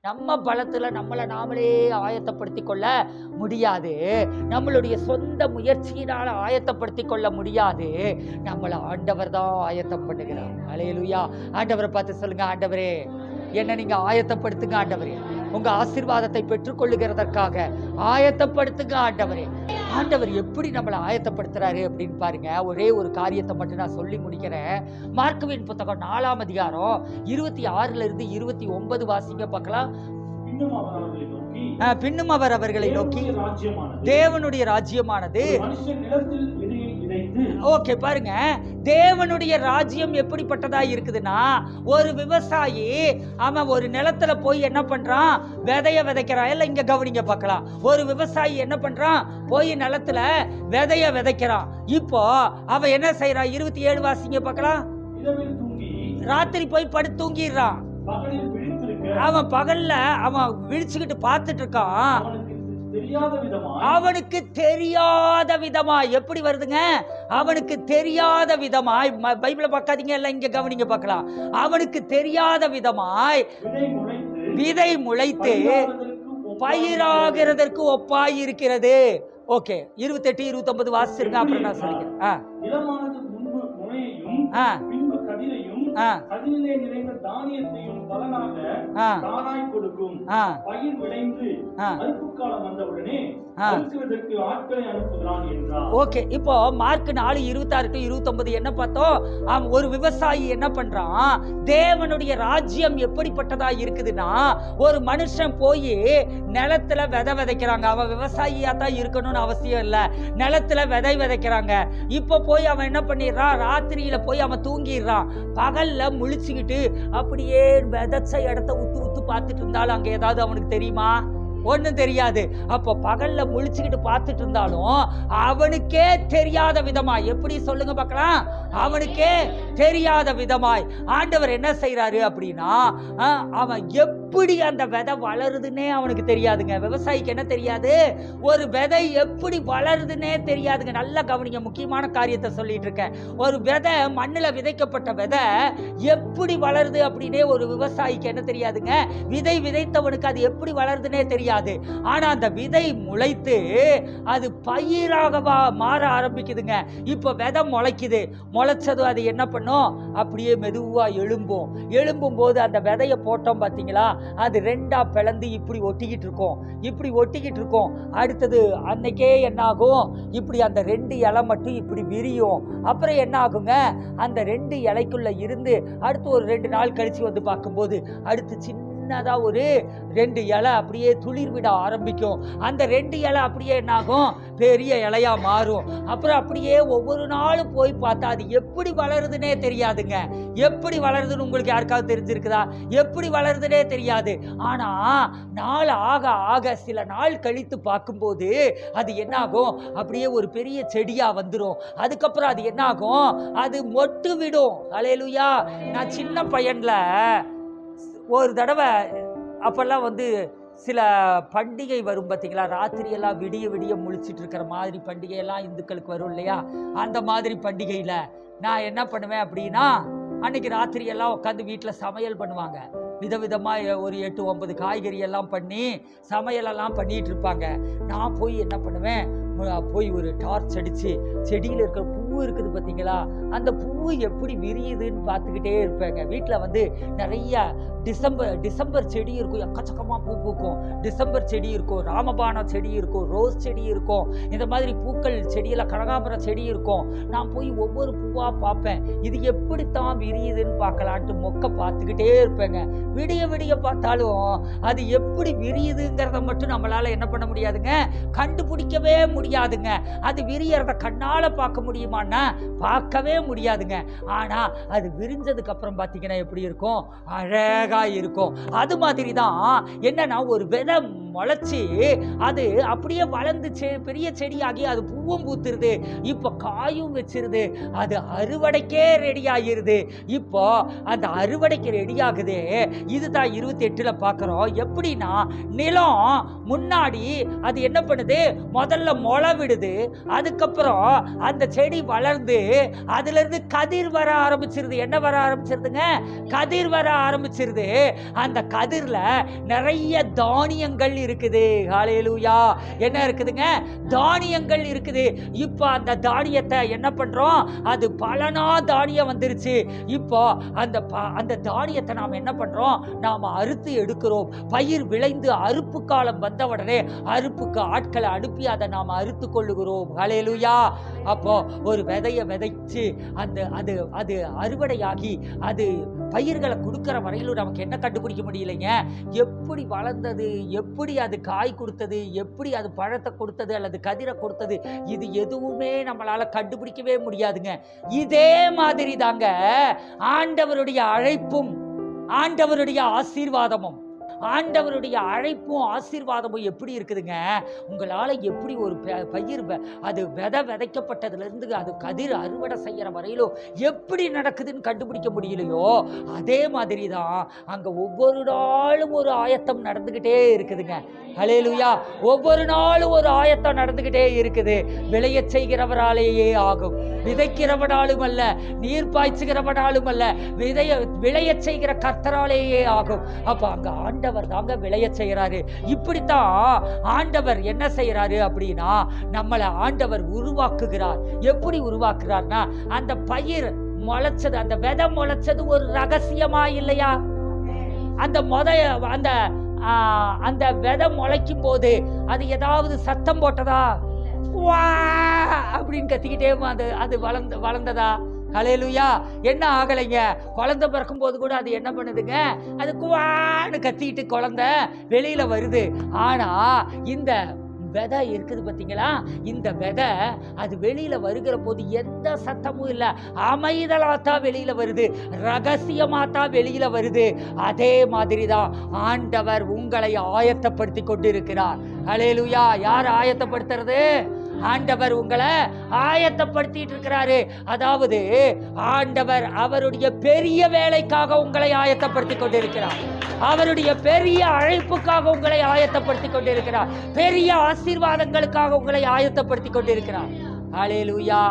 நம்ம பலத்துல நம்மளை நாமளே ஆயத்தப்படுத்தி கொள்ள முடியாது. நம்மளுடைய சொந்த முயற்சியினால ஆயத்தப்படுத்தி கொள்ள முடியாது. நம்மளை ஆண்டவர் தான் ஆயத்தம் பண்ணுகிறார். அல்லேலூயா. ஆண்டவரை பார்த்து சொல்லுங்க, ஆண்டவரே என்ன நீங்க ஆயத்தப்படுத்துங்க ஆண்டவரே. உங்க ஆசீர்வாதத்தை பெற்றுக்கொள்ளுகிறதற்காக ஆயத்தப்படுத்துங்க ஆண்டவரே. ஆண்டவர் எப்படி நம்மளை ஆயத்தப்படுத்துறாரு அப்படின்னு பாருங்க. ஒரே ஒரு காரியத்தை மட்டும் நான் சொல்லி முடிக்கிறேன். மார்க்குவின் புத்தகம் 4ஆம் அதிகாரம் 26 இருந்து 29 வாசிங்க பார்க்கலாம். பின்னும் அவர் அவர்களை நோக்கி தேவனுடைய ராஜ்யமானது, ஓகே பாருங்க, தேவனுடைய ராஜ்யம் எப்படிப்பட்டதா இருக்குதுன்னா, ஒரு விவசாயி அவன் ஒரு நிலத்துல போய் என்ன பண்றான், விதைய விதைக்கிறான். எல்லாம் இங்க கவனிங்க பார்க்கலாம். ஒரு விவசாயி என்ன பண்றான், போய் நிலத்துல விதைய விதைக்கிறான். இப்போ அவன் என்ன செய்யறான், 27 வாசிங்க பார்க்கலாம். ராத்திரி போய் படுத்து தூங்கிடுறான். அவன் பகல்ல அவன் விழிச்சுக்கிட்டு பார்த்துட்டு இருக்கான். அவனுக்கு தெரியாத விதமா எப்படி வருதுங்க, அவனுக்கு தெரியாத விதமாய், பைபிளை பார்க்காதீங்க, எல்லாம் இங்க கவனிங்க பார்க்கலாம். அவனுக்கு தெரியாத விதமாய் விதை முளைத்து பயிராகிறதற்கு ஒப்பாய் இருக்கிறது. ஓகே, 28 29 வாசிச்சிருங்க, அப்புறம் நான் சொல்லிக்கிறேன். ஓகே, இப்போ மார்க் 4:26-29 என்ன பார்த்தோம், ஒரு விவசாயி என்ன பண்றான், தேவனுடைய ராஜ்யம் எப்படிப்பட்டதா இருக்குதுன்னா, ஒரு மனுஷன் போய் நிலத்துல விதை விதைக்கிறாங்க. அவன் விவசாயியா தான் இருக்கணும்னு அவசியம் இல்லை, நிலத்துல விதை விதைக்கிறாங்க. இப்ப போய் அவன் என்ன பண்ணிடுறான், ராத்திரியில போய் அவன் தூங்கிடுறான். பகல்ல முழிச்சுக்கிட்டு அப்படியே விதைச்ச இடத்த உத்து பார்த்துட்டு இருந்தாலும் அங்க ஏதாவது அவனுக்கு தெரியுமா, ஒன்றும் தெரியாது. அப்போ பகல்ல முழிச்சுக்கிட்டு பார்த்துட்டு இருந்தாலும் அவனுக்கே தெரியாத விதமாய், எப்படி சொல்லுங்க பார்க்கலாம், அவனுக்கே தெரியாத விதமாய் ஆண்டவர் என்ன செய்யறாரு அப்படின்னா, அவன் எப்படி அந்த விதை வளருதுன்னே அவனுக்கு தெரியாதுங்க. விவசாயிக்கு என்ன தெரியாது, ஒரு விதை எப்படி வளருதுன்னே தெரியாதுங்க. நல்லா கவனிங்க, முக்கியமான காரியத்தை சொல்லிட்டு இருக்கேன். ஒரு விதை, மண்ணில் விதைக்கப்பட்ட விதை எப்படி வளருது அப்படின்னே ஒரு விவசாயிக்கு என்ன தெரியாதுங்க. விதை விதைத்தவனுக்கு அது எப்படி வளருதுன்னே தெரியாது. ஆனா அந்த விதை முளைத்து அது பயிராக மாற ஆரம்பிக்குதுங்க. இப்ப விதை முளைக்குது, முளைச்சது அது என்ன பண்ணும், அப்படியே மெதுவா எழும்பும் போது அந்த விதைய போட்டோம் பாத்தீங்களா, அது ரெண்டா பிளந்து இப்படி ஒட்டிக்கிட்டு இருக்கும். அடுத்தது அன்னைக்கே என்ன ஆகும், இப்படி அந்த 2 இலை மட்டும் இப்படி விரியும். அப்புறம் என்ன ஆகுங்க, அந்த 2 இலைக்குள்ள இருந்து அடுத்து ஒரு 2 நாள் கழிச்சு வந்து பார்க்கும்போது அடுத்து சின்னதா ஒரு 2 இலை அப்படியே துளிர் விட ஆரம்பிக்கும். அந்த 2 இலை அப்படியே என்ன ஆகும், பெரிய இலையா மாறும். அப்புறம் அப்படியே ஒவ்வொரு நாளும் போய் பார்த்தா அது எப்படி வளருதுன்னே தெரியாதுங்க. எப்படி வளருதுன்னு உங்களுக்கு யாருக்காவது தெரிஞ்சிருக்குதா? எப்படி வளருதுன்னே தெரியாது. ஆனா நாள் ஆக ஆக சில நாள் கழித்து பார்க்கும்போது அது என்ன ஆகும், அப்படியே ஒரு பெரிய செடியா வந்துடும். அதுக்கப்புறம் அது என்ன ஆகும், அது மொட்டு விடும். அல்லேலூயா. நான் சின்ன பையன்ல ஒரு தடவை, அப்பெல்லாம் வந்து சில பண்டிகை வரும் பார்த்தீங்களா, ராத்திரியெல்லாம் விடிய முழிச்சிட்டு இருக்கிற மாதிரி பண்டிகையெல்லாம் இந்துக்களுக்கு வரும் இல்லையா, அந்த மாதிரி பண்டிகையில் நான் என்ன பண்ணுவேன் அப்படின்னா, அன்னைக்கு ராத்திரியெல்லாம் உட்காந்து வீட்டில் சமையல் பண்ணுவாங்க. விதவிதமாக ஒரு 8-9 காய்கறி எல்லாம் பண்ணி சமையலெல்லாம் பண்ணிட்டு இருப்பாங்க. நான் போய் என்ன பண்ணுவேன், போய் ஒரு டார்ச் அடித்து செடியில் இருக்கிற பூ இருக்குது பார்த்தீங்களா, அந்த பூ எப்படி விரியுதுன்னு பார்த்துக்கிட்டே இருப்பேங்க. வீட்டில் வந்து நிறைய டிசம்பர் செடி இருக்கும், எக்கச்சக்கமாக பூ பூக்கும். டிசம்பர் செடி இருக்கும், ராமபானம் செடி இருக்கும், ரோஸ் செடி இருக்கும், இந்த மாதிரி பூக்கள் செடியில் கனகாம்பரம் செடி இருக்கும். நான் போய் ஒவ்வொரு பூவாக பார்ப்பேன், இது எப்படித்தான் விரியுதுன்னு பார்க்கலான்ட்டு மொக்க பார்த்துக்கிட்டே இருப்பேங்க. விடிய பார்த்தாலும் அது எப்படி விரியுதுங்கிறத மட்டும் நம்மளால என்ன பண்ண முடியாதுங்க, கண்டுபிடிக்கவே முடியாதுங்க. அது விரியறத கண்ணால பார்க்க முடியுமான்னா பார்க்கவே முடியாதுங்க. ஆனா அது விரிஞ்சதுக்கு அப்புறம் பார்த்தீங்கன்னா எப்படி இருக்கும், அழகா இருக்கும். அது மாதிரி தான் என்னன்னா, ஒரு விதை முளைச்சி அது அப்படியே வளர்ந்து பெரிய செடியாகி அது பூவும் பூத்துருது, இப்போ காயும் வச்சிருது, அது அறுவடைக்கே ரெடி ஆகிருது. இப்போ அந்த அறுவடைக்கு ரெடி ஆகுது. இதுதான் 28ல் பார்க்குறோம். எப்படின்னா நிலம் முன்னாடி அது என்ன பண்ணுது, முதல்ல முளை விடுது, அதுக்கப்புறம் அந்த செடி வளர்ந்து அதிலிருந்து கதிர் வர ஆரம்பிச்சிருது. என்ன வர ஆரம்பிச்சிருதுங்க? கதிர் வர ஆரம்பிச்சிருது. அந்த கதிர்ல நிறைய தானியங்கள் இருக்குது. ஹல்லேலூயா. என்ன இருக்குதுங்க? தானியங்கள் இருக்குது. இப்போ அந்த தானியத்தை என்ன பண்றோம்? அது பலனா தானியம் வந்துருச்சு. இப்போ அந்த தானியத்தை நாம் என்ன பண்றோம்? நாம அறுத்து எடுக்கிறோம். பயிர் விளைந்து அறுப்பு காலம் வந்த உடனே அறுப்புக்கு ஆட்களை அனுப்பி அதை நாம் அறுத்து கொள்ளுகிறோம். ஹல்லேலூயா. அப்போ ஒரு விதையை விதைச்சு அது அது அறுவடையாகி அது பயிர்களை கொடுக்கிற வரையிலும் நமக்கு என்ன கண்டுபிடிக்க முடியலைங்க? எப்படி வளர்ந்தது, எப்படி அது காய் கொடுத்தது, எப்படி அது பழத்தை கொடுத்தது அல்லது கதிரை கொடுத்தது, இது எதுவுமே நம்மளால கண்டுபிடிக்கவே முடியாதுங்க. இதே மாதிரி தாங்க ஆண்டவருடைய அழைப்பும் ஆண்டவருடைய ஆசீர்வாதமும். ஆண்டவருடைய அழைப்பும் ஆசீர்வாதமும் எப்படி இருக்குதுங்க? உங்களால் எப்படி ஒரு பயிர் அது விதைக்கப்பட்டதுலேருந்து அது கதிர் அறுவடை செய்கிற வரையிலும் எப்படி நடக்குதுன்னு கண்டுபிடிக்க முடியலையோ, அதே மாதிரி தான் அங்கே ஒவ்வொரு நாளும் ஒரு ஆயத்தம் நடந்துக்கிட்டே இருக்குதுங்க. ஹல்லேலூயா. ஒவ்வொரு நாளும் ஒரு ஆயத்தம் நடந்துக்கிட்டே இருக்குது. விளைய செய்கிறவராலேயே ஆகும், விதைக்கிறவனாலும் அல்ல, நீர் பாய்ச்சுகிறவனாலும் அல்ல, விளைய செய்கிற கர்த்தராலேயே ஆகும். அப்போ அங்கே ஆண்டவர் தாங்க விளைய செய்கிறாரு. இப்படித்தான் ஆண்டவர் என்ன செய்கிறாரு அப்படின்னா, நம்மளை ஆண்டவர் உருவாக்குகிறார். எப்படி உருவாக்குறார்னா, அந்த பயிர் முளைச்சது, அந்த விதை முளைச்சது ஒரு ரகசியமா இல்லையா? அந்த விதை முளைக்கும் போது அது ஏதாவது சத்தம் போட்டதா? வா அப்படின்னு கத்திக்கிட்டே அது வளர்ந்ததா? ஹல்லேலூயா. என்ன ஆகலைங்க? குழந்தை பிறக்கும் போது கூட அது என்ன பண்ணுதுங்க? அது குவான்னு கத்திக்கிட்டு குழந்தை வெளியில வருது. ஆனா இந்த விதை இருக்குது பார்த்தீங்களா? இந்த விதை அது வெளியில வருகிற போது எந்த சத்தமும் இல்லை, அமைதலாத்தான் வெளியில வருது, ரகசியமாத்தான் வெளியில வருது. அதே மாதிரி தான் ஆண்டவர் உங்களை ஆயத்தப்படுத்தி கொண்டிருக்கிறார். ஹல்லேலூயா. யார் ஆயத்தப்படுத்துறது? ஆண்டவர் உங்களை ஆயத்தப்படுத்திட்டு இருக்கிறாரு. அதாவது ஆண்டவர் அவருடைய பெரிய வேலைக்காக உங்களை ஆயத்தப்படுத்தி கொண்டிருக்கிறார். அவருடைய பெரிய அழைப்புக்காக உங்களை ஆயத்தப்படுத்தி கொண்டிருக்கிறார். பெரிய ஆசீர்வாதங்களுக்காக உங்களை ஆயத்தப்படுத்தி கொண்டிருக்கிறார். ஹல்லேலூயா.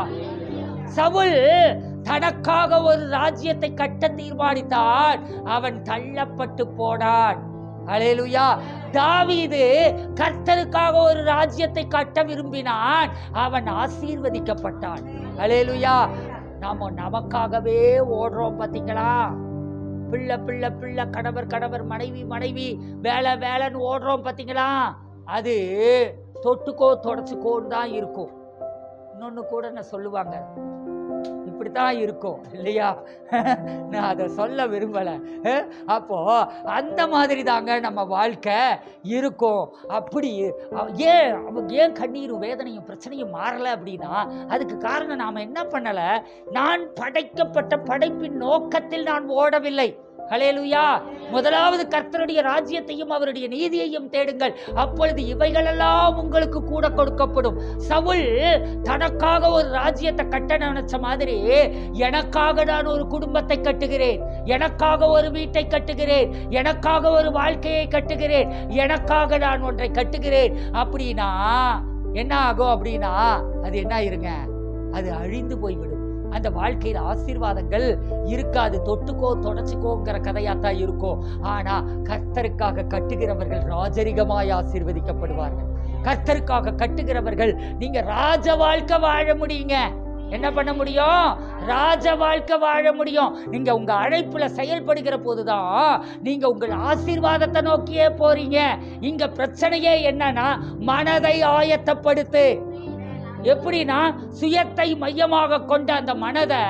சவுல் தனக்காக ஒரு ராஜ்யத்தை கட்ட தீர்மானித்தான், அவன் தள்ளப்பட்டு போனான். ஹல்லேலூயா. தாவீது கர்த்தருக்காக ஒரு ராஜ்யத்தை கட்ட விரும்பினான், அவன் ஆசீர்வதிக்கப்பட்டான். ஹல்லேலூயா. நாம நமக்காகவே ஓடுறோம் பார்த்தீங்களா? பிள்ளை பிள்ளை பிள்ளை, கணவர் கணவர், மனைவி மனைவி, வேலை வேலைன்னு ஓடுறோம் பார்த்தீங்களா? அது தொட்டுக்கோ தொடச்சுக்கோன்னு தான் இருக்கும். இன்னொன்று கூட நான் சொல்லுவாங்க, இப்படித்தான் இருக்கும் இல்லையா? நான் அதை சொல்ல விரும்பலை. அப்போ அந்த மாதிரி தாங்க நம்ம வாழ்க்கை இருக்கும். அப்படி ஏன் கண்ணீரும் வேதனையும் பிரச்சனையும் மாறலை அப்படின்னா, அதுக்கு காரணம் நாம் என்ன பண்ணலை? நான் படைக்கப்பட்ட படைப்பின் நோக்கத்தில் நான் ஓடவில்லை. ஹல்லேலூயா. முதலாவது கர்த்தருடைய ராஜ்யத்தையும் அவருடைய நீதியையும் தேடுங்கள், அப்பொழுது இவைகளெல்லாம் உங்களுக்கு கூட கொடுக்கப்படும். சவுல் தனக்காக ஒரு ராஜ்யத்தை கட்ட நினைச்ச மாதிரி, எனக்காக நான் ஒரு குடும்பத்தை கட்டுகிறேன், எனக்காக ஒரு வீட்டை கட்டுகிறேன், எனக்காக ஒரு வாழ்க்கையை கட்டுகிறேன், எனக்காக நான் ஒன்றை கட்டுகிறேன் அப்படின்னா என்ன ஆகும் அப்படின்னா, அது என்ன ஆயிருங்க? அது அழிந்து போய்விடும். அந்த வாழ்க்கையில் ஆசீர்வாதங்கள் இருக்காது. தொட்டுக்கோ தொடச்சுக்கோங்கிற கதையாத்தான் இருக்கும். ஆனா கர்த்தருக்காக கட்டுகிறவர்கள் ராஜரிகமாய் ஆசீர்வதிக்கப்படுவார்கள். கர்த்தருக்காக கட்டுகிறவர்கள் நீங்க ராஜ வாழ்க்கை வாழ முடியுங்க. என்ன பண்ண முடியும்? ராஜ வாழ்க்கை வாழ முடியும். நீங்க உங்க அழைப்புல செயல்படுகிற போதுதான் நீங்க உங்கள் ஆசீர்வாதத்தை நோக்கியே போறீங்க. இங்க பிரச்சனையே என்னன்னா, மனதை ஆயத்தப்படுத்து. எப்படின்னா, சுயத்தை மையமாக கொண்ட அந்த மனதை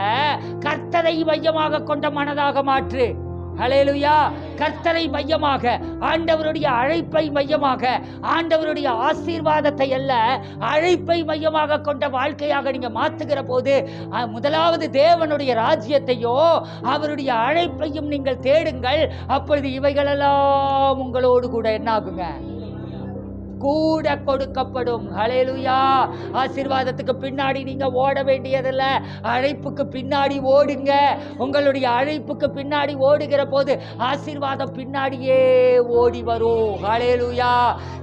கர்த்தரை மையமாக கொண்ட மனதாக மாற்று. ஹல்லேலூயா. கர்த்தரை மையமாக, ஆண்டவருடைய அழைப்பை மையமாக, ஆண்டவருடைய ஆசீர்வாதத்தை அல்ல அழைப்பை மையமாக கொண்ட வாழ்க்கையாக நீங்க மாற்றுகிற போது, முதலாவது தேவனுடைய ராஜ்யத்தையோ அவருடைய அழைப்பையும் நீங்கள் தேடுங்கள். அப்பொழுது இவைகளெல்லாம் உங்களோடு கூட என்ன ஆகுங்க? கூட கொடுக்கப்படும். ஹல்லேலூயா. ஆசீர்வாதத்துக்கு பின்னாடி நீங்க ஓட வேண்டியதில்ல, அழைப்புக்கு பின்னாடி ஓடுங்க. உங்களுடைய அழைப்புக்கு பின்னாடி ஓடுகிற போது ஆசீர்வாதம் பின்னாடியே ஓடி வரும். ஹல்லேலூயா.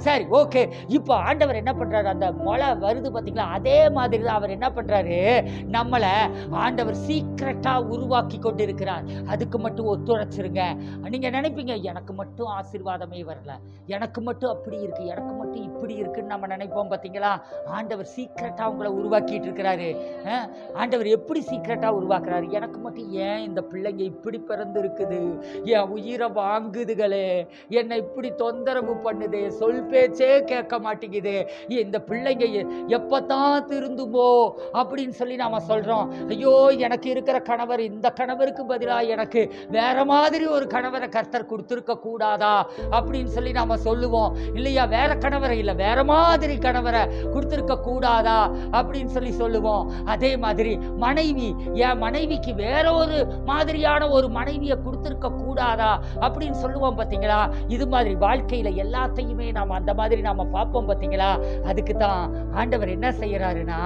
சரி, ஓகே. இப்போ ஆண்டவர் என்ன பண்றாரு, அந்த மழை வருது பாத்தீங்களா, அதே மாதிரி தான் அவர் என்ன பண்றாரு, நம்மளை ஆண்டவர் சீக்கிரட்டா உருவாக்கி கொண்டு இருக்கிறார். அதுக்கு மட்டும் ஒத்துழைச்சிருங்க. நீங்க நினைப்பீங்க, எனக்கு மட்டும் ஆசீர்வாதமே வரல, எனக்கு மட்டும் அப்படி இருக்கு, எனக்கு மட்டும் இப்படி இருக்குன்னு நம்ம நினைப்போம் பாத்தீங்களா. ஆண்டவர் சீக்கிரட்டா உங்களை உருவாக்கிட்டு இருக்கிறாரு. ஆண்டவர் எப்படி சீக்கிரட்டா உருவாக்குறாரு, எனக்கு மட்டும் ஏன் இந்த பிள்ளைங்க இப்படி பிறந்து இருக்குது, என் உயிரை வாங்குதுகளே, என்னை இப்படி தொந்தரவு பண்ணுது, சொல் பேச்சே கேட்க மாட்டேங்குது, இந்த பிள்ளைங்க எப்பதான் திருந்துமோ அப்படின்னு சொல்லி நாம சொல்றோம். ஐயோ, எனக்கு இருக்கிற கணவர், இந்த கணவருக்கு பதிலாக எனக்கு வேற மாதிரி ஒரு கணவரை கர்த்தர் கொடுத்திருக்க கூடாதா அப்படின்னு சொல்லி நாம சொல்லுவோம் இல்லையா. வேற கணவரை இல்லை, வேற மாதிரி கணவரை கொடுத்திருக்க கூடாதா அப்படின்னு சொல்லி சொல்லுவோம். அதே மாதிரி மனைவி, என் மனைவிக்கு வேற ஒரு மாதிரியான ஒரு மனைவியை கொடுத்திருக்க கூடாதா அப்படின்னு சொல்லுவோம் பாத்தீங்களா. இது மாதிரி வாழ்க்கையில எல்லாத்தையுமே நாம அந்த மாதிரி நாம பார்ப்போம் பாத்தீங்களா. அதுக்கு தான் ஆண்டவர் என்ன செய்யறாருன்னா,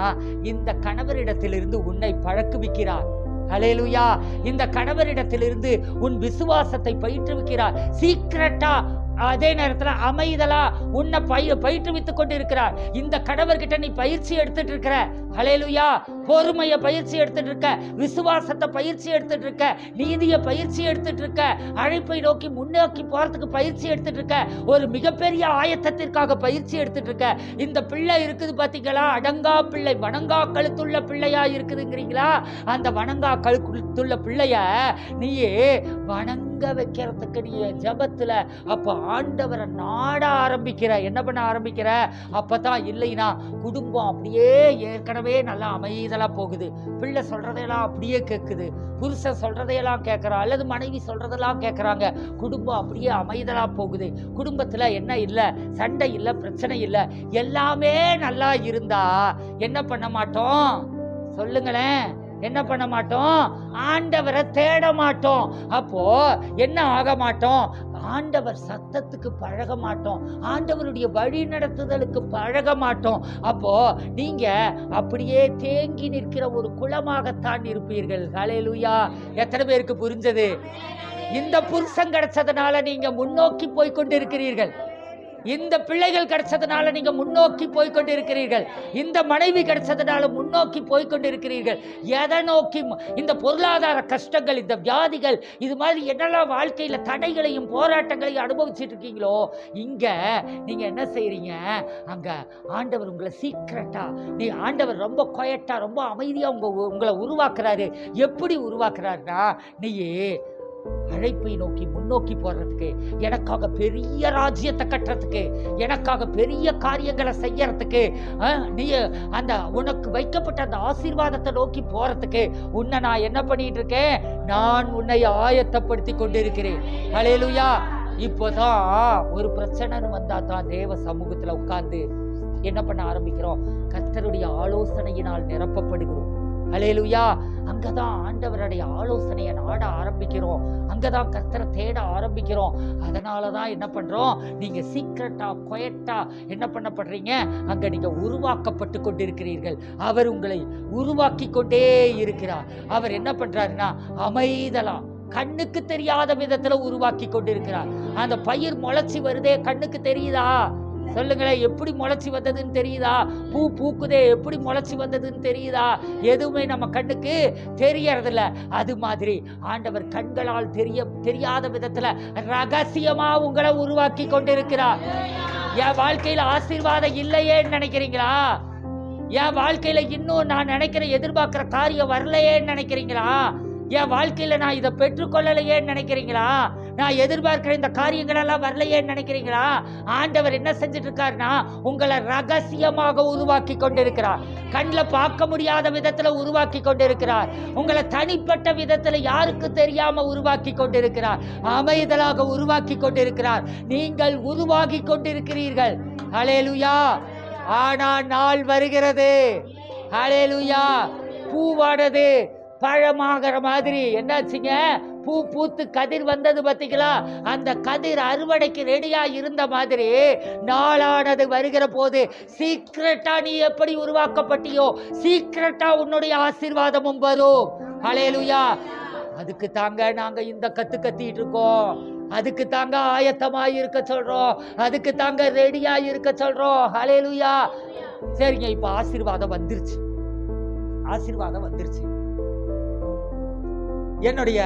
இந்த கணவரிடத்திலிருந்து உன்னை பழக்குவிக்கிறார். ஹல்லேலூயா. இந்த கணவரிடத்திலிருந்து உன் விசுவாசத்தை பயிற்றுவிக்கிறார். சீக்கிரட்டா, அதே நேரத்தில் அமைதலா உன்னை பயிற்றுவித்துக் கொண்டு இருக்கிறார். இந்த கணவர்கிட்ட நீ பயிற்சி எடுத்துட்டு இருக்கிற. ஹல்லேலூயா. பொறுமையை பயிற்சி எடுத்துட்டு இருக்க, விசுவாசத்தை பயிற்சி எடுத்துட்டு இருக்க, நீதியை பயிற்சி எடுத்துட்டு இருக்க, அழைப்பை நோக்கி முன்னோக்கி போறதுக்கு பயிற்சி எடுத்துட்டு இருக்க, ஒரு மிகப்பெரிய ஆயத்தத்திற்காக பயிற்சி எடுத்துட்டு இருக்க. இந்த பிள்ளை இருக்குது பாத்தீங்களா, அடங்கா பிள்ளை, வணங்கா கழுத்துள்ள பிள்ளையா இருக்குதுங்கிறீங்களா. அந்த வணங்கா கழுத்துள்ள பிள்ளைய நீயே வணங்க வைக்கிறதுக்கு நீ ஜபத்துல அப்ப ஆண்டவரை நாட ஆரம்பிக்கிற, என்ன பண்ண ஆரம்பிக்கிற. அப்பதான் இல்லைனா குடும்பம் அப்படியே ஏற்கனவே நல்லா அமைதலா போகுது, பிள்ளை சொல்றதையெல்லாம் அப்படியே கேட்குது, புருஷன் சொல்றதையெல்லாம் கேட்கறா, அல்லது மனைவி சொல்றதெல்லாம் கேட்கறாங்க, குடும்பம் அப்படியே அமைதலா போகுது. குடும்பத்துல என்ன இல்லை, சண்டை இல்லை, பிரச்சனை இல்லை, எல்லாமே நல்லா இருந்தா என்ன பண்ண மாட்டோம் சொல்லுங்களேன், என்ன பண்ண மாட்டோம், ஆண்டவரை தேட மாட்டோம். அப்போ என்ன ஆக மாட்டோம், ஆண்டவர் சத்தத்துக்கு பழக மாட்டோம், ஆண்டவருடைய வழி நடத்துதலுக்கு பழக மாட்டோம். அப்போ நீங்க அப்படியே தேங்கி நிற்கிற ஒரு குளமாகத்தான் இருப்பீர்கள். ஹல்லேலூயா. எத்தனை பேருக்கு புரிஞ்சது? இந்த புருஷன் கிடைச்சதுனால நீங்க முன்னோக்கி போய் கொண்டிருக்கிறீர்கள், இந்த பிள்ளைகள் கிடைச்சதுனால நீங்க முன்னோக்கி போய்கொண்டிருக்கிறீர்கள், இந்த மனைவி கிடைச்சதுனால முன்னோக்கி போய்கொண்டிருக்கிறீர்கள். எதை நோக்கி? இந்த பொருளாதார கஷ்டங்கள், இந்த வியாதிகள், இது மாதிரி என்னெல்லாம் வாழ்க்கையில தடைகளையும் போராட்டங்களையும் அனுபவிச்சுட்டு இருக்கீங்களோ, இங்க நீங்க என்ன செய்றீங்க, அங்க ஆண்டவர் உங்களை சீக்கிரட்டா, நீ ஆண்டவர் ரொம்ப குவைட்டா, ரொம்ப அமைதியா உங்களை உருவாக்குறாரு. எப்படி உருவாக்குறாருன்னா, நீயே அழைப்பை நோக்கி முன்னோக்கி போறதுக்கு, எனக்காக பெரிய ராஜ்யத்தை கட்டுறதுக்கு, எனக்காக பெரிய காரியங்களை செய்யறதுக்கு, நீ அந்த உனக்கு வைக்கப்பட்ட அந்த ஆசீர்வாதத்தை நோக்கி போறதுக்கு உன்னை நான் என்ன பண்ணிட்டு இருக்கேன், நான் உன்னை ஆயத்தப்படுத்தி கொண்டிருக்கிறேன். ஹல்லேலூயா. இப்போதான் ஒரு பிரச்சனைன்னு வந்தா தான் தேவ சமூகத்துல உட்கார்ந்து என்ன பண்ண ஆரம்பிக்கிறோம், கர்த்தருடைய ஆலோசனையினால் நிரப்பப்படுகிறோம். ஹல்லேலூயா. அங்கதான் ஆண்டவருடைய ஆலோசனையை நாட ஆரம்பிக்கிறோம், அங்கதான் கர்த்தரை தேட ஆரம்பிக்கிறோம். அதனாலதான் என்ன பண்றோம், நீங்க சீக்கிரட்டா குவைட்டா என்ன பண்ணப்படுறீங்க, அங்க நீங்க உருவாக்கப்பட்டு கொண்டிருக்கிறீர்கள். அவர் உங்களை உருவாக்கி கொண்டே இருக்கிறார். அவர் என்ன பண்றாருன்னா, அமைதலா கண்ணுக்கு தெரியாத விதத்துல உருவாக்கி கொண்டிருக்கிறார். அந்த பயிர் முளைச்சி வருதே, கண்ணுக்கு தெரியுதா சொல்லுங்களேன், எப்படி முளைச்சி வந்ததுன்னு தெரியுதா? பூ பூக்குதே, எப்படி முளைச்சி வந்ததுன்னு தெரியுதா? எதுவுமே நம்ம கண்ணுக்கு தெரியறதில்ல. அது மாதிரி ஆண்டவர் கண்களால் தெரியாத விதத்துல ரகசியமா உங்களை உருவாக்கி கொண்டிருக்கிறார். என் வாழ்க்கையில ஆசீர்வாதம் இல்லையேன்னு நினைக்கிறீங்களா? என் வாழ்க்கையில இன்னும் நான் நினைக்கிற எதிர்பார்க்கிற காரியம் வரலையேன்னு நினைக்கிறீங்களா? என் வாழ்க்கையில நான் இதை பெற்றுக்கொள்ளலையேன்னு நினைக்கிறீங்களா? நான் எதிர்பார்க்கிற இந்த காரியங்கள் எல்லாம் வரலையேன்னு நினைக்கிறீங்களா? ஆண்டவர் என்ன செஞ்சுட்டு இருக்காருன்னா, உங்களை ரகசியமாக உருவாக்கி கொண்டிருக்கிறார். கண்ணில் பார்க்க முடியாத விதத்துல உருவாக்கி கொண்டிருக்கிறார். உங்களை தனிப்பட்ட விதத்துல யாருக்கு தெரியாம உருவாக்கி கொண்டிருக்கிறார். அமைதலாக உருவாக்கி கொண்டிருக்கிறார். நீங்கள் உருவாகி கொண்டிருக்கிறீர்கள். ஹல்லேலூயா. ஆனா நாள் வருகிறது, ஹல்லேலூயா, பூவானது பழமாகிற மாதிரி என்னாச்சுங்க, பூ பூத்து கதிர் வந்தது பார்த்தீங்களா, அந்த கதிர் அறுவடைக்கு ரெடியா இருந்த மாதிரி நாளானது வருகிற போது சீக்கிரட்டா நீ எப்படி உருவாக்கப்பட்டியோ சீக்கிரட்டா உன்னுடைய ஆசீர்வாதமும் வரும். ஹல்லேலூயா. அதுக்கு தாங்க நாங்க இந்த கத்திட்டு இருக்கோம். அதுக்கு தாங்க ஆயத்தமாய் இருக்க சொல்றோம். அதுக்கு தாங்க ரெடியா இருக்க சொல்றோம். ஹல்லேலூயா. சரிங்க, இப்ப ஆசீர்வாதம் வந்துருச்சு. ஆசீர்வாதம் வந்துருச்சு. என்னுடைய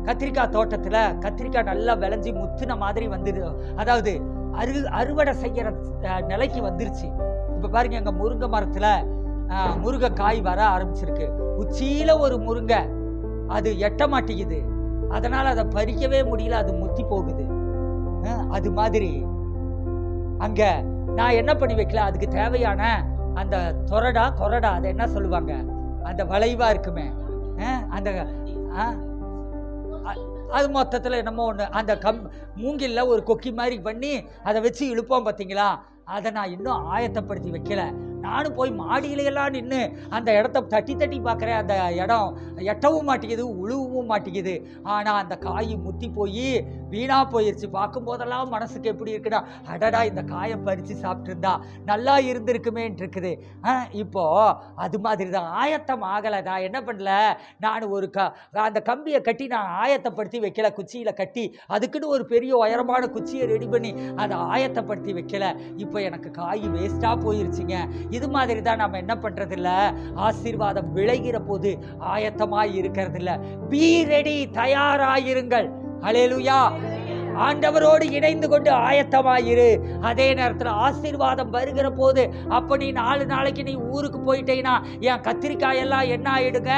கத்திரிக்காய் தோட்டத்துல கத்திரிக்காய் நல்லா விளைஞ்சி முத்துன மாதிரி வந்தது. அதாவது அறுவடை செய்யற நிலைக்கு வந்துருச்சு. இப்ப பாருங்க, எங்க முருங்கை மரத்துல முருங்கைக்காய் வர ஆரம்பிச்சிருக்கு. உச்சியில ஒரு முருங்கை, அது எட்ட மாட்டேங்குது. அதனால அதை பறிக்கவே முடியல, அது முத்தி போகுது. அது மாதிரி அங்க நான் என்ன பண்ணி வைக்கல, அதுக்கு தேவையான அந்த கொரடா அதை என்ன சொல்லுவாங்க, அந்த வளைவா இருக்குமே, அந்த அது மொத்தத்துல என்னமோ ஒண்ணு, அந்த மூங்கில்ல ஒரு கொக்கி மாதிரி பண்ணி அதை வச்சு இழுப்போம் பார்த்தீங்களா, அதை நான் இன்னும் ஆயத்தப்படுத்தி வைக்கல. நானும் போய் மாடியிலையெல்லாம் நின்று அந்த இடத்த தட்டி பார்க்குறேன். அந்த இடம் எட்டவும் மாட்டேங்குது, உழுவும் மாட்டேங்குது. ஆனால் அந்த காய் முத்தி போய் வீணாக போயிடுச்சு. பார்க்கும்போதெல்லாம் மனசுக்கு எப்படி இருக்குன்னா, அடடா இந்த காயை பறித்து சாப்பிட்ருந்தா நல்லா இருந்திருக்குமேன்ட்டு இருக்குது. இப்போ அது மாதிரி தான் ஆயத்தம் ஆகலை. நான் என்ன பண்ணல, நான் ஒரு அந்த கம்பியை கட்டி நான் ஆயத்தப்படுத்தி வைக்கல, குச்சியில் கட்டி அதுக்குன்னு ஒரு பெரிய உயரமான குச்சியை ரெடி பண்ணி அதை ஆயத்தப்படுத்தி வைக்கல. இப்போ எனக்கு காய் வேஸ்ட்டாக போயிருச்சுங்க. இது மாதிரி தான் நம்ம என்ன பண்றது இல்ல, ஆசீர்வாதம் விளைகிற போது ஆயத்தமாய் இருக்கிறது இல்ல. பி ரெடி, தயாராயிருங்கள். ஹல்லேலூயா. ஆண்டவரோடு இணைந்து கொண்டு ஆயத்தமாயிரு. அதே நேரத்தில் ஆசீர்வாதம் வருகிற போது, அப்ப நீ 4 நாளைக்கு நீ ஊருக்கு போயிட்டேன்னா என் கத்திரிக்காய் எல்லாம் என்ன ஆயிடுங்க,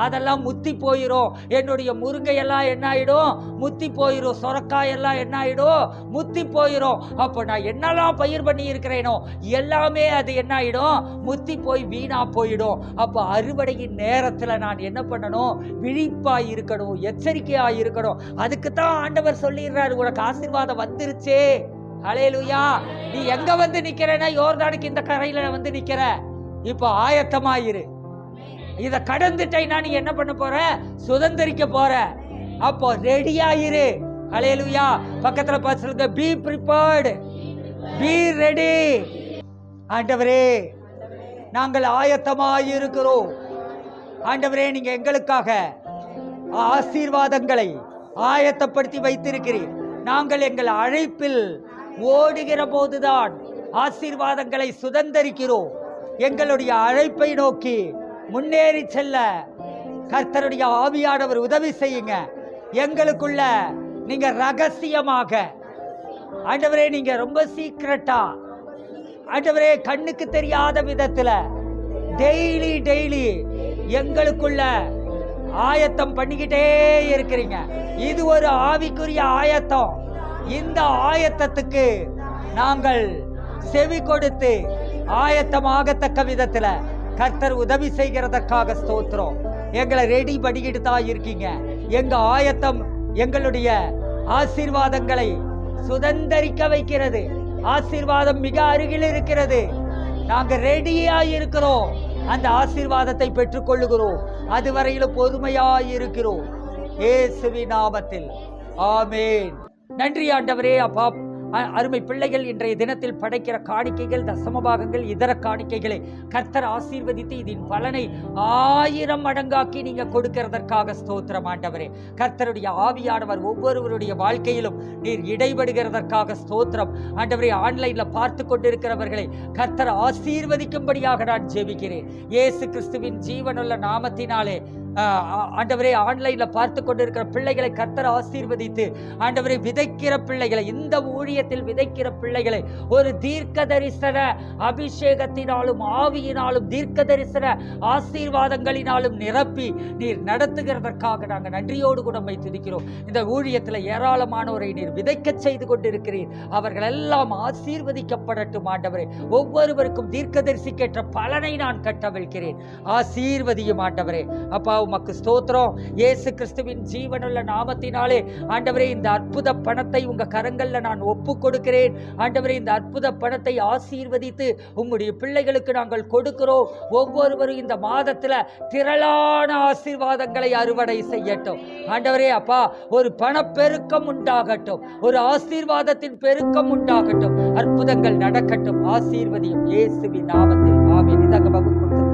அதெல்லாம் முத்தி போயிடும். என்னுடைய முருங்கை எல்லாம் என்ன ஆயிடும், முத்தி போயிடும். சொரக்காய் எல்லாம் என்ன ஆயிடும், முத்தி போயிடும். அப்ப நான் என்னெல்லாம் பயிர் பண்ணி இருக்கிறேனோ எல்லாமே அது என்ன ஆயிடும், முத்தி போய் வீணா போயிடும். அப்ப அறுவடையின் நேரத்துல நான் என்ன பண்ணணும், விழிப்பாய் இருக்கணும், எச்சரிக்கையாய் இருக்கணும். அதுக்குத்தான் ஆண்டவர் சொல்லிடுறாரு, உனக்கு ஆசீர்வாதம் வந்துருச்சே. ஹல்லேலூயா. நீ எங்க வந்து நிக்கிறேன்னா, யோர்தானுக்கு இந்த கரையில வந்து நிக்கிற. இப்போ ஆயத்தமாயிரு. இத கடந்துட்டேன்னா நீ என்ன பண்ண போற, சுதந்திரிக்க போற. அப்போ ரெடியாயிரு. ஹல்லேலூயா. பக்கத்துல பார்த்து சொல்லுங்க, பி ப்ரிப்பேர்டு, பி ரெடி. ஆண்டவரே, நாங்கள் ஆயத்தமாயிருக்கிறோம். ஆண்டவரே, நீங்க எங்களுக்காக ஆசீர்வாதங்களை ஆயத்தப்படுத்தி வைத்திருக்கிறீர். நாங்கள் எங்கள் அழைப்பில் ஓடுகிற போதுதான் ஆசீர்வாதங்களை சுதந்தரிக்கிறோம். எங்களுடைய அழைப்பை நோக்கி முன்னேறி செல்ல கர்த்தருடைய ஆவியானவர் உதவி செய்யுங்க. எங்களுக்குள்ள நீங்க ரகசியமாக, ஆண்டவரே, நீங்க ரொம்ப சீக்கிரட்டா, ஆண்டவரே, கண்ணுக்கு தெரியாத விதத்துல டெய்லி எங்களுக்குள்ள ஆயத்தம் பண்ணிக்கிட்டே இருக்கிறீங்க. இது ஒரு ஆவிக்குரிய ஆயத்தம். இந்த ஆயத்தத்துக்கு நாங்கள் செவி கொடுத்து ஆயத்தமாகத்தக்க விதத்துல கர்த்தர் உதவி செய்கிறதற்காக ஸ்தோத்திரம். எங்களை ரெடி பண்ணிக்கிட்டு தான் இருக்கீங்க. எங்க ஆயத்தம் எங்களுடைய ஆசீர்வாதங்களை சுதந்தரிக்க வைக்கிறது. ஆசீர்வாதம் மிக அருகில் இருக்கிறது. நாங்க ரெடியா இருக்கிறோம். அந்த ஆசீர்வாதத்தை பெற்றுக் கொள்ளுகிறோம். அதுவரையிலும் பொறுமையாய் இருக்கிறோம். இயேசுவின் நாமத்தில் ஆமென். நன்றி ஆண்டவரே. அப்பா, அருமை பிள்ளைகள் இன்றைய தினத்தில் படைக்கிற காணிக்கைகள், தசமபாகங்கள், இதர காணிக்கைகளை கர்த்தர் ஆசீர்வதித்து இதன் பலனை 1000 மடங்காக்கி நீங்க கொடுக்கிறதற்காக ஸ்தோத்திரம் ஆண்டவரே. கர்த்தருடைய ஆவியானவர் ஒவ்வொருவருடைய வாழ்க்கையிலும் நீர் இடைபடுகிறதற்காக ஸ்தோத்திரம் ஆண்டவரே. ஆன்லைன்ல பார்த்து கொண்டிருக்கிறவர்களை கர்த்தர் ஆசீர்வதிக்கும்படியாக நான் ஜெபிக்கிறேன். இயேசு கிறிஸ்துவின் ஜீவனுள்ள நாமத்தினாலே ஆண்டவரே, ஆன்லைன்ல பார்த்து கொண்டிருக்கிற பிள்ளைகளை கர்த்தர் ஆசீர்வதித்து ஆண்டவரே, விதைக்கிற பிள்ளைகளை, இந்த ஊழியத்தில் விதைக்கிற பிள்ளைகளை ஒரு தீர்க்க தரிசன அபிஷேகத்தினாலும் ஆவியினாலும் தீர்க்க தரிசன ஆசீர்வாதங்களினாலும் நிரப்பி நீர் நடத்துகிறதற்காக நாங்கள் நன்றியோடு கூட துதிக்கிறோம். இந்த ஊழியத்தில் ஏராளமானோரை நீர் விதைக்க செய்து கொண்டிருக்கிறீர். அவர்கள் எல்லாம் ஆசீர்வதிக்கப்படட்டும் ஆண்டவரே. ஒவ்வொருவருக்கும் தீர்க்க தரிசிக்கேற்ற பலனை நான் கட்டவிழ்கிறேன். ஆசீர்வதியும் ஆண்டவரே. அப்பா, உமக்கு ஸ்தோத்திரம். இயேசு கிறிஸ்துவின் ஜீவனுள்ள நாமத்தினாலே ஆண்டவரே இந்த அற்புத பணத்தை உங்க கரங்கள்ல நான் ஒப்பு கொடுக்கிறேன். ஆண்டவரே இந்த அற்புத பணத்தை ஆசீர்வதித்து உம்முடைய பிள்ளைகளுக்கு நாங்கள் கொடுக்கிறோம். ஒவ்வொருவரும் இந்த மாதத்துல திரளான ஆசீர்வாதங்களை அறுவடை செய்யட்டும். ஆண்டவரே அப்பா, ஒரு பணப்பெருக்கம் உண்டாகட்டும், ஒரு ஆசீர்வாதத்தின் பெருக்கம் உண்டாகட்டும், அற்புதங்கள் நடக்கட்டும். ஆசீர்வதியும் இயேசுவின் நாமத்தில் ஆமென். இதாக கொடுத்து